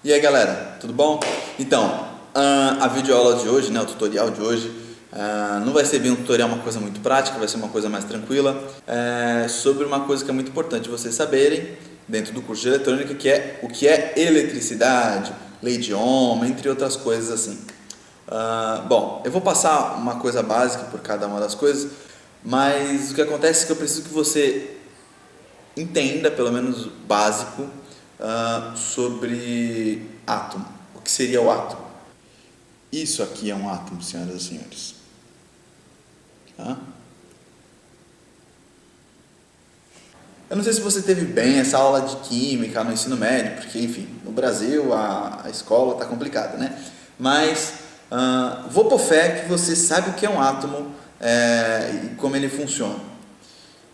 E aí galera, tudo bom? Então, a videoaula de hoje, o tutorial de hoje, não vai ser bem um tutorial, uma coisa muito prática, vai ser uma coisa mais tranquila, sobre uma coisa que é muito importante vocês saberem dentro do curso de eletrônica, que é o que é eletricidade, lei de Ohm, entre outras coisas assim. Bom, eu vou passar uma coisa básica por cada uma das coisas, mas o que acontece é que eu preciso que você entenda, pelo menos básico, sobre átomo. O que seria o átomo? Isso aqui é um átomo, senhoras e senhores. Eu não sei se você teve bem essa aula de química no ensino médio, porque, enfim, no Brasil a escola está complicada, né? Mas vou por fé que você sabe o que é um átomo e como ele funciona.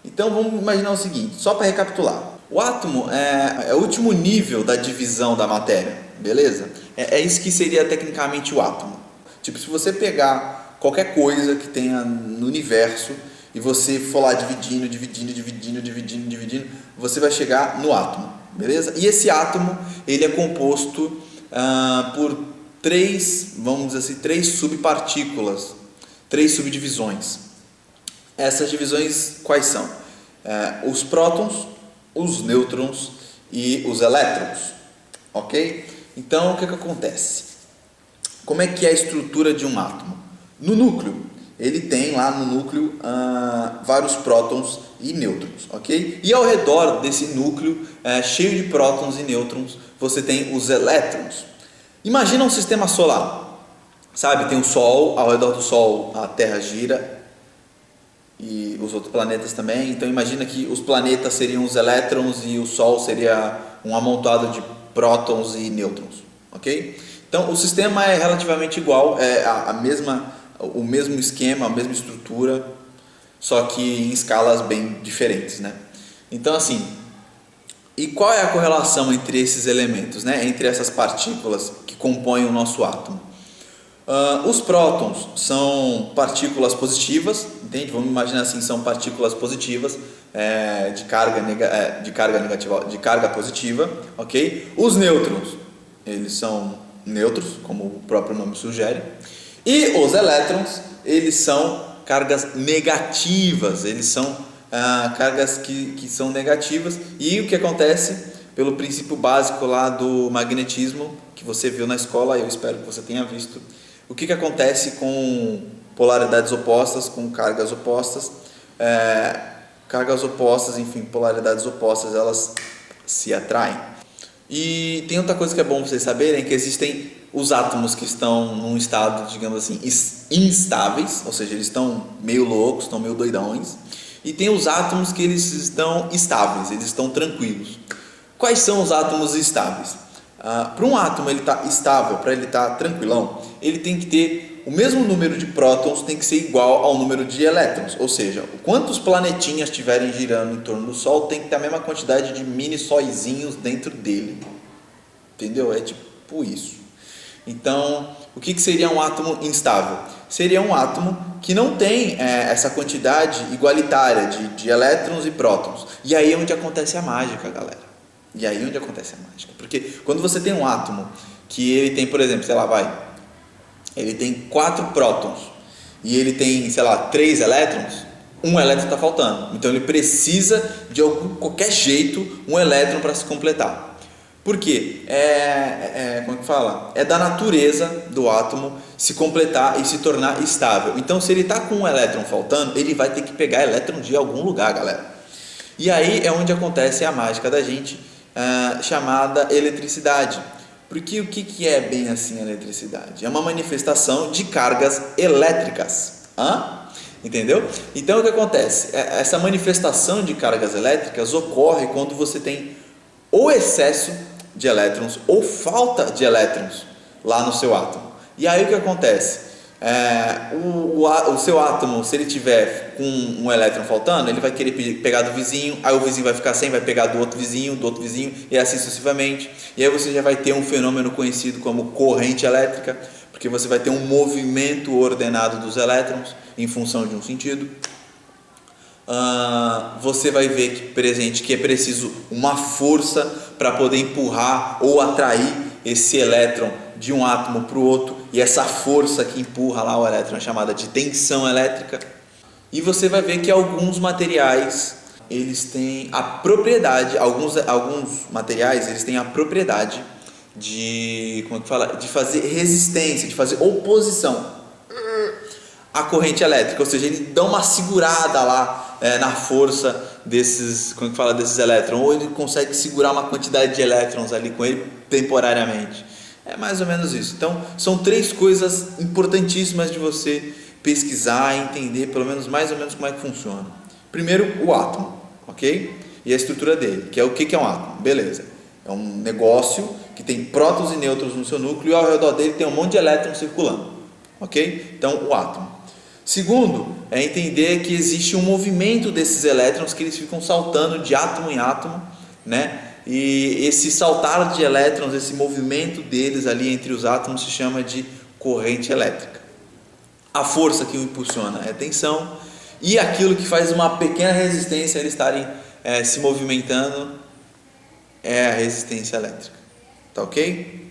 Então vamos imaginar o seguinte, só para recapitular. O átomo é o último nível da divisão da matéria, beleza? É isso que seria tecnicamente o átomo. Tipo, se você pegar qualquer coisa que tenha no universo e você for lá dividindo, você vai chegar no átomo, beleza? E esse átomo, ele é composto por vamos dizer assim, três subpartículas, três subdivisões. Essas divisões quais são? Os prótons, os nêutrons e os elétrons, ok? Então o que acontece? Como é que é a estrutura de um átomo? No núcleo, ele tem lá no núcleo vários prótons e nêutrons, ok? E ao redor desse núcleo cheio de prótons e nêutrons, você tem os elétrons. Imagina um sistema solar, sabe? Tem o Sol, ao redor do Sol a Terra gira e os outros planetas também. Então imagina que os planetas seriam os elétrons e o Sol seria um amontoado de prótons e nêutrons, ok? Então o sistema é relativamente igual, é o mesmo esquema, a mesma estrutura, só que em escalas bem diferentes, né? Então assim, e qual é a correlação entre esses elementos, né? Entre essas partículas que compõem o nosso átomo? Os prótons são partículas positivas, entende? Vamos imaginar assim, são partículas positivas de carga positiva, ok? Os nêutrons, eles são neutros, como o próprio nome sugere, e os elétrons, eles são cargas negativas, eles são cargas que são negativas. E o que acontece? Pelo princípio básico lá do magnetismo, que você viu na escola, eu espero que você tenha visto, o que acontece com polaridades opostas, com cargas opostas? Cargas opostas, enfim, polaridades opostas, elas se atraem. E tem outra coisa que é bom vocês saberem, que existem os átomos que estão num estado, digamos assim, instáveis, ou seja, eles estão meio loucos, estão meio doidões, e tem os átomos que eles estão estáveis, eles estão tranquilos. Quais são os átomos estáveis? Para um átomo ele estar estável, para ele estar tranquilão, ele tem que ter o mesmo número de prótons, tem que ser igual ao número de elétrons, ou seja, quantos planetinhas estiverem girando em torno do Sol tem que ter a mesma quantidade de mini sóizinhos dentro dele, entendeu? É tipo isso. Então, o que seria um átomo instável? Seria um átomo que não tem essa quantidade igualitária de elétrons e prótons. E aí é onde acontece a mágica, galera. E aí é onde acontece a mágica. Porque quando você tem um átomo que ele tem, por exemplo, ele tem 4 prótons e ele tem, 3 elétrons, um elétron está faltando. Então ele precisa de qualquer jeito um elétron para se completar. Por quê? Como é que fala? É da natureza do átomo se completar e se tornar estável. Então se ele está com um elétron faltando, ele vai ter que pegar elétron de algum lugar, galera. E aí é onde acontece a mágica da gente, chamada eletricidade. Porque o que é bem assim a eletricidade? É uma manifestação de cargas elétricas. Entendeu? Então o que acontece? Essa manifestação de cargas elétricas ocorre quando você tem ou excesso de elétrons ou falta de elétrons lá no seu átomo. E aí o que acontece? O seu átomo, se ele tiver com um elétron faltando, ele vai querer pegar do vizinho, aí o vizinho vai ficar sem, vai pegar do outro vizinho, e assim sucessivamente. E aí você já vai ter um fenômeno conhecido como corrente elétrica, porque você vai ter um movimento ordenado dos elétrons em função de um sentido. Você vai ver que é preciso uma força para poder empurrar ou atrair esse elétron de um átomo para o outro, e essa força que empurra lá o elétron é chamada de tensão elétrica. E você vai ver que alguns materiais, eles têm a propriedade, alguns materiais, eles têm a propriedade de, como é que fala? De fazer resistência, de fazer oposição à corrente elétrica, ou seja, ele dá uma segurada lá na força desses, como é que fala, desses elétrons, ou ele consegue segurar uma quantidade de elétrons ali com ele temporariamente. É mais ou menos isso. Então, são 3 coisas importantíssimas de você pesquisar e entender, pelo menos mais ou menos como é que funciona. Primeiro, o átomo, ok? E a estrutura dele, que é o que é um átomo? Beleza. É um negócio que tem prótons e nêutrons no seu núcleo e ao redor dele tem um monte de elétrons circulando, ok? Então, o átomo. Segundo, é entender que existe um movimento desses elétrons que eles ficam saltando de átomo em átomo, né? E esse saltar de elétrons, esse movimento deles ali entre os átomos se chama de corrente elétrica. A força que o impulsiona é a tensão, e aquilo que faz uma pequena resistência a eles estarem se movimentando é a resistência elétrica. Tá ok?